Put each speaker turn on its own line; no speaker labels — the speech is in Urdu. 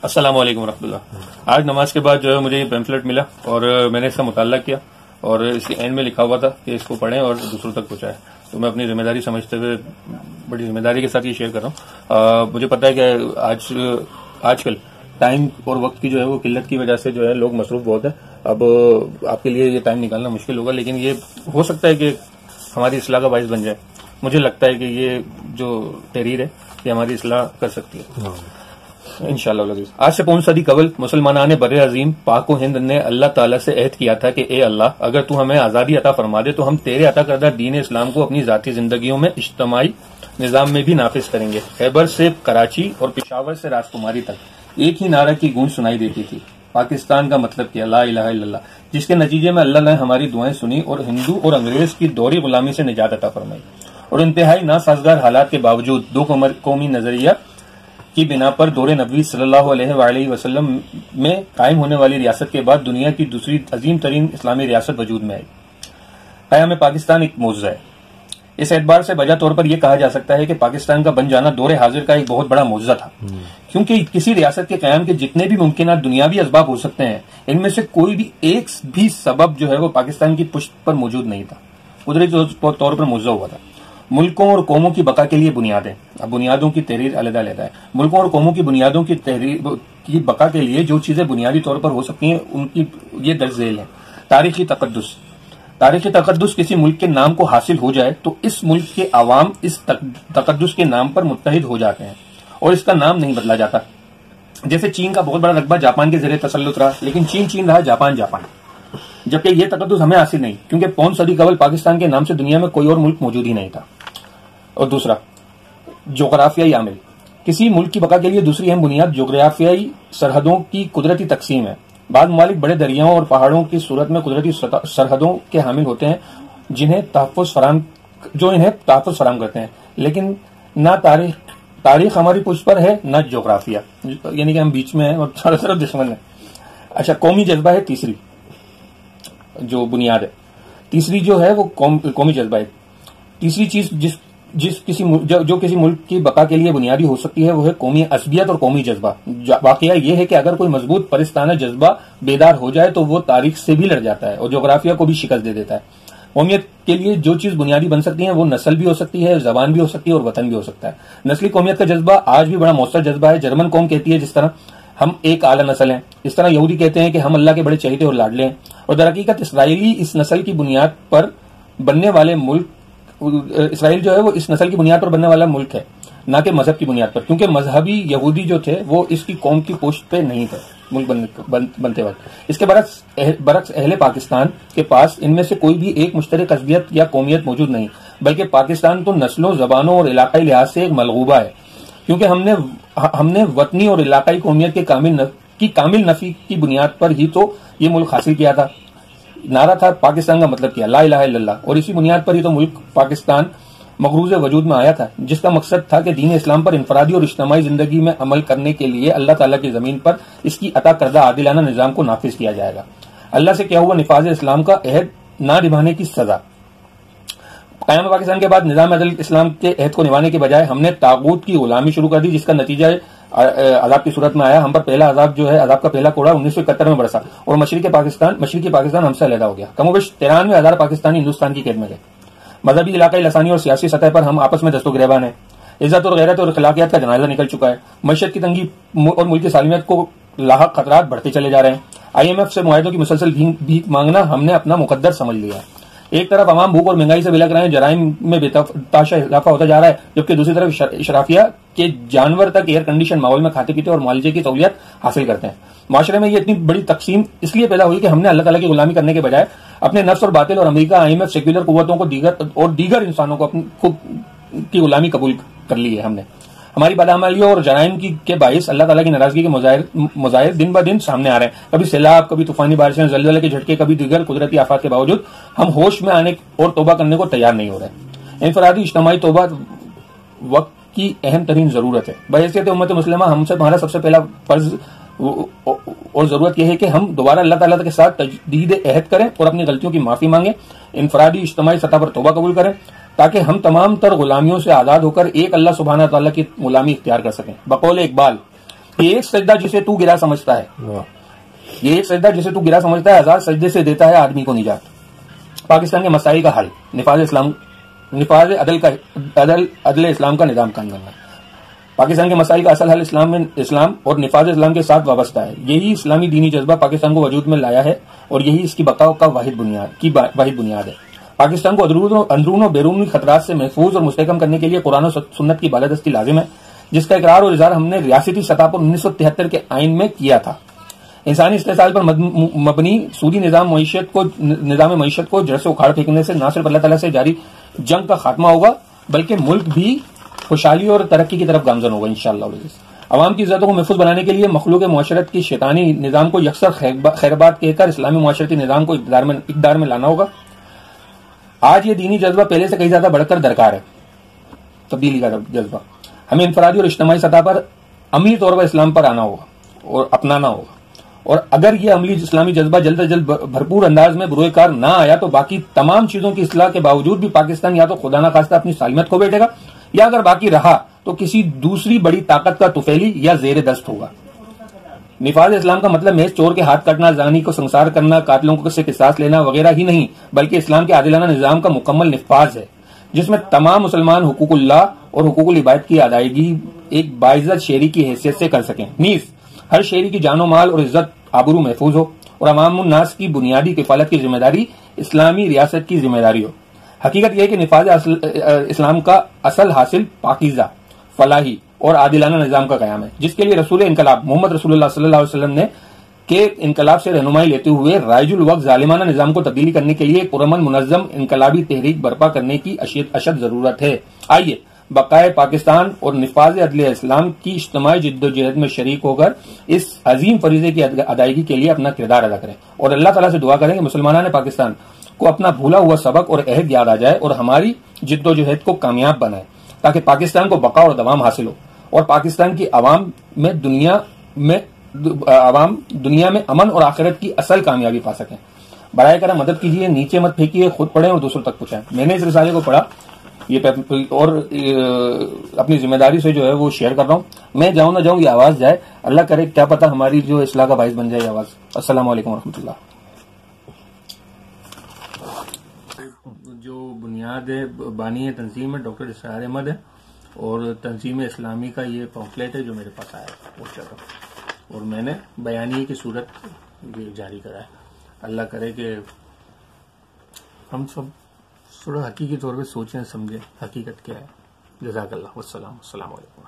السلام علیکم ورحمۃ اللہ. آج نماز کے بعد جو ہے مجھے یہ پیمفلیٹ ملا اور میں نے اس کا مطالعہ کیا اور اس کے اینڈ میں لکھا ہوا تھا کہ اس کو پڑھیں اور دوسروں تک پہنچائیں. تو میں اپنی ذمہ داری سمجھتے ہوئے بڑی ذمہ داری کے ساتھ یہ شیئر کر رہا ہوں. مجھے پتا ہے کہ آج کل ٹائم اور وقت کی جو ہے وہ قلت کی وجہ سے جو ہے لوگ مصروف بہت ہیں. اب آپ کے لیے یہ ٹائم نکالنا مشکل ہوگا، لیکن یہ ہو سکتا ہے کہ ہماری اصلاح کا باعث بن جائے. مجھے لگتا ہے کہ یہ جو تحریر ہے یہ ہماری اصلاح کر سکتی ہے انشاءاللہ العزیز. آج سے 5 صدی قبل مسلمانان بر عظیم پاک و ہند نے اللہ تعالیٰ سے عہد کیا تھا کہ اے اللہ، اگر تو ہمیں آزادی عطا فرما دے تو ہم تیرے عطا کردہ دین اسلام کو اپنی ذاتی زندگیوں میں اجتماعی نظام میں بھی نافذ کریں گے. خیبر سے کراچی اور پشاور سے راجکماری تک ایک ہی نعرہ کی گونج سنائی دیتی تھی، پاکستان کا مطلب کیا، لا الہ الا اللہ، جس کے نتیجے میں اللہ نے ہماری دعائیں سنی اور ہندو اور انگریز کی دوہری غلامی سے نجات عطا فرمائی. اور انتہائی ناسازگار حالات کے باوجود دو قومی نظریہ کی بنا پر دور نبوی صلی اللہ علیہ وآلہ وسلم میں قائم ہونے والی ریاست کے بعد دنیا کی دوسری عظیم ترین اسلامی ریاست وجود میں آئی. قیام پاکستان ایک معجزہ ہے. اس اعتبار سے بجا طور پر یہ کہا جا سکتا ہے کہ پاکستان کا بن جانا دور حاضر کا ایک بہت بڑا معجزہ تھا، کیونکہ کسی ریاست کے قیام کے جتنے بھی ممکنات دنیاوی اسباب ہو سکتے ہیں، ان میں سے کوئی بھی ایک بھی سبب جو ہے وہ پاکستان کی پشت پر موجود نہیں تھا. قدرتی طور پر معجزہ ہوا تھا. ملکوں اور قوموں کی بقا کے لیے بنیادیں، اب بنیادوں کی تحریر علیحدہ علیحدہ ہے. ملکوں اور قوموں کی بنیادوں کی تحریر کی بقا کے لیے جو چیزیں بنیادی طور پر ہو سکتی ہیں ان کی یہ درج ذیل ہیں. تاریخی تقدس. تاریخی تقدس کسی ملک کے نام کو حاصل ہو جائے تو اس ملک کے عوام اس تقدس کے نام پر متحد ہو جاتے ہیں اور اس کا نام نہیں بدلا جاتا. جیسے چین کا بہت بڑا رقبہ جاپان کے زیر تسلط رہا، لیکن چین رہا، جاپان، جبکہ یہ تقدس ہمیں حاصل نہیں، کیونکہ 5 صدی قبل پاکستان کے نام سے دنیا میں کوئی اور ملک موجود ہی نہیں تھا. اور دوسرا، جغرافیائی عامل. کسی ملک کی بقا کے لیے دوسری اہم بنیاد جغرافیائی سرحدوں کی قدرتی تقسیم ہے. بعض ممالک بڑے دریاؤں اور پہاڑوں کی صورت میں قدرتی سرحدوں کے حامل ہوتے ہیں جو انہیں تحفظ فراہم کرتے ہیں، لیکن نہ تاریخ ہماری پشت پر ہے نہ جغرافیہ، یعنی کہ ہم بیچ میں ہیں اور چاروں طرف دشمن ہیں. اچھا، قومی جذبہ ہے تیسری جو بنیاد ہے. تیسری جو ہے وہ قومی جذبہ ہے. تیسری چیز جو کسی ملک کی بقا کے لیے بنیادی ہو سکتی ہے وہ ہے قومی عصبیت اور قومی جذبہ. واقعہ یہ ہے کہ اگر کوئی مضبوط پرستانہ جذبہ بیدار ہو جائے تو وہ تاریخ سے بھی لڑ جاتا ہے اور جغرافیہ کو بھی شکست دے دیتا ہے. قومیت کے لیے جو چیز بنیادی بن سکتی ہے وہ نسل بھی ہو سکتی ہے، زبان بھی ہو سکتی ہے اور وطن بھی ہو سکتا ہے. نسلی قومیت کا جذبہ آج بھی بڑا مؤثر جذبہ ہے. جرمن قوم کہتی ہے جس طرح ہم ایک اعلیٰ نسل ہیں، اس طرح یہودی کہتے ہیں کہ ہم اللہ کے بڑے چہیتے اور لاڈلے ہیں. اور در حقیقت اسرائیلی اس نسل کی بنیاد پر بننے والے ملک اسرائیل جو ہے وہ اس نسل کی بنیاد پر بننے والا ملک ہے، نہ کہ مذہب کی بنیاد پر، کیونکہ مذہبی یہودی جو تھے وہ اس کی قوم کی پشت پہ نہیں تھے ملک بنتے وقت. اس کے برعکس اہل پاکستان کے پاس ان میں سے کوئی بھی ایک مشترک عصبیت یا قومیت موجود نہیں، بلکہ پاکستان تو نسلوں، زبانوں اور علاقائی لحاظ سے ایک ملغوبہ ہے، کیونکہ ہم نے وطنی اور علاقائی قومیت کی کامل نفی کی بنیاد پر ہی تو یہ ملک حاصل کیا تھا. نعرہ تھا پاکستان کا مطلب کیا، لا الہ الا اللہ، اور اسی بنیاد پر ہی تو ملک پاکستان مغروض وجود میں آیا تھا، جس کا مقصد تھا کہ دین اسلام پر انفرادی اور اجتماعی زندگی میں عمل کرنے کے لیے اللہ تعالیٰ کی زمین پر اس کی عطا کردہ عادلانہ نظام کو نافذ کیا جائے گا. اللہ سے کیا ہوا نفاذ اسلام کا عہد نہ نبھانے کی سزا. قیام پاکستان کے بعد نظام عدل اسلام کے عہد کو نبھانے کے بجائے ہم نے طاغوت کی غلامی شروع کر دی، جس کا نتیجہ عذاب کی صورت میں آیا. ہم پر پہلا عذاب جو ہے، عذاب کا پہلا کوڑا 1971 میں برسا اور مشرقی پاکستان ہم سے علیحدہ ہو گیا. کم و بیش 93,000 پاکستانی ہندوستان کی قید میں گئے. مذہبی، علاقائی، لسانی اور سیاسی سطح پر ہم آپس میں دست و گریبان ہیں. عزت اور غیرت اور اخلاقیات کا جنازہ نکل چکا ہے. معیشت کی تنگی اور ملک کی سالمیت کو لاحق خطرات بڑھتے چلے جا رہے ہیں. IMF سے معاہدوں کی مسلسل بھیک مانگنا ہم نے اپنا مقدر سمجھ لیا. ایک طرف عوام بھوک اور مہنگائی سے بلک رہے ہیں، جرائم میں بے تحاشا اضافہ ہوتا جا رہا ہے، جبکہ دوسری طرف اشرافیہ کے جانور تک ایئر کنڈیشن ماحول میں کھاتے پیتے اور معالجے کی سہولیت حاصل کرتے ہیں. معاشرے میں یہ اتنی بڑی تقسیم اس لیے پیدا ہوئی کہ ہم نے اللہ تعالیٰ کی غلامی کرنے کے بجائے اپنے نفس اور باطل اور امریکہ، IMF، سیکولر قوتوں کو دیگر انسانوں کو خود کی غلامی قبول کر لی ہے. ہم نے ہماری بدعملیوں اور جرائم کے باعث اللہ تعالیٰ کی ناراضگی کے مظاہر دن بہ دن سامنے آ رہے ہیں. کبھی سیلاب، کبھی طوفانی بارشیں، زلزلے کے جھٹکے، کبھی دیگر قدرتی آفات کے باوجود ہم ہوش میں آنے اور توبہ کرنے کو تیار نہیں ہو رہے. انفرادی اجتماعی توبہ وقت کی اہم ترین ضرورت ہے. بحیثیت امت مسلمہ ہمارا سب سے پہلا فرض اور ضرورت یہ ہے کہ ہم دوبارہ اللہ تعالیٰ کے ساتھ تجدید عہد کریں اور اپنی غلطیوں کی معافی مانگیں، انفرادی اجتماعی سطح پر توبہ قبول کریں تاکہ ہم تمام تر غلامیوں سے آزاد ہو کر ایک اللہ سبحانہ تعالیٰ کی غلامی اختیار کر سکیں. بقول اقبال،
یہ ایک سجدہ جسے تو گرا سمجھتا ہے، یہ ایک سجدہ جسے تو گرا سمجھتا ہے 1000 سجدے سے دیتا ہے آدمی کو نجات۔ پاکستان کے مسائل کا حل، نفاذ عدل اسلام کا نظام قائم کرنا۔ پاکستان کے مسائل کا اصل حل اسلام اور نفاذ اسلام کے ساتھ وابستہ ہے۔ یہی اسلامی دینی جذبہ پاکستان کو وجود میں لایا ہے اور یہی اس کی بقا کا واحد بنیاد ہے۔ پاکستان کو اندرون و بیرونی خطرات سے محفوظ اور مستحکم کرنے کے لیے قرآن و سنت کی بالادستی لازم ہے، جس کا اقرار اور اظہار ہم نے ریاستی سطح پر 1973 کے آئین میں کیا تھا۔ انسانی استحصال پر مبنی سودی نظام معیشت کو جڑ سے اکھاڑ پھینکنے سے نہ صرف اللہ تعالیٰ سے جاری جنگ کا خاتمہ ہوگا بلکہ ملک بھی خوشحالی اور ترقی کی طرف گامزن ہوگا انشاءاللہ۔ عوام کی عزتوں کو محفوظ بنانے کے لیے مخلوق معاشرت کی شیطانی نظام کو یکسر خیربات کہہ کر اسلامی معاشرتی نظام کو اقدار میں لانا ہوگا۔ آج یہ دینی جذبہ پہلے سے کہیں زیادہ بڑھ کر درکار ہے، تبدیلی کا جذبہ۔ ہمیں انفرادی اور اجتماعی سطح پر عملی طور پر اسلام پر آنا ہوگا اور اپنانا ہوگا، اور اگر یہ عملی اسلامی جذبہ جلد از جلد بھرپور انداز میں بروئے کار نہ آیا تو باقی تمام چیزوں کی اصلاح کے باوجود بھی پاکستان یا تو خدا نخواستہ اپنی سالمیت کھو بیٹھے گا، یا اگر باقی رہا تو کسی دوسری بڑی طاقت کا طفیلی یا زیر دست ہوگا۔ نفاذ اسلام کا مطلب محض چور کے ہاتھ کاٹنا، زانی کو سنسار کرنا، قاتلوں کو سے قصاص لینا وغیرہ ہی نہیں، بلکہ اسلام کے عادلانہ نظام کا مکمل نفاذ ہے، جس میں تمام مسلمان حقوق اللہ اور حقوق العباد کی ادائیگی ایک باعزت شہری کی حیثیت سے کر سکیں، نیز ہر شہری کی جان و مال اور عزت آبرو محفوظ ہو اور عوام الناس کی بنیادی کفالت کی ذمہ داری اسلامی ریاست کی ذمہ داری ہو۔ حقیقت یہ ہے کہ نفاذ اسلام کا اصل حاصل پاکیزہ، فلاحی اور عادلانہ نظام کا قیام ہے، جس کے لیے رسول انقلاب محمد رسول اللہ صلی اللہ علیہ وسلم نے کے انقلاب سے رہنمائی لیتے ہوئے رائج الوقت ظالمانہ نظام کو تبدیلی کرنے کے لیے پرامن منظم انقلابی تحریک برپا کرنے کی اشد ضرورت ہے۔ آئیے بقائے پاکستان اور نفاذ عدل اسلام کی اجتماعی جد و جہد میں شریک ہو کر اس عظیم فریضے کی ادائیگی کے لیے اپنا کردار ادا کریں، اور اللہ تعالیٰ سے دعا کریں کہ مسلمانان پاکستان کو اپنا بھولا ہوا سبق اور عہد یاد آ جائے اور ہماری جد و جہد کو کامیاب بنائے، تاکہ پاکستان کو بقا اور دوام حاصل ہو اور پاکستان کی عوام دنیا میں امن اور آخرت کی اصل کامیابی پا سکیں۔ برائے کرم مدد کیجیے، نیچے مت پھینکیے، خود پڑھیں اور دوسروں تک پہنچائیں۔ میں نے اس رسالے کو پڑھا اور اپنی ذمہ داری سے جو ہے وہ شیئر کر رہا ہوں۔ میں جاؤں نہ جاؤں یہ آواز جائے، اللہ کرے کیا پتا ہماری جو اصلاح کا باعث بن جائے یہ آواز۔ السلام علیکم ورحمۃ اللہ۔
جو بنیاد ہے بانی تنظیم ہے ڈاکٹر اسرار احمد ہے، اور تنظیم اسلامی کا یہ پمفلیٹ ہے جو میرے پاس آیا ہے پوسٹر کا، اور میں نے بیانیے کی صورت یہ جاری کرا ہے۔ اللہ کرے کہ ہم سب تھوڑا حقیقی طور پہ سوچیں سمجھیں حقیقت کیا ہے۔ جزاک اللہ، والسلام، السلام علیکم۔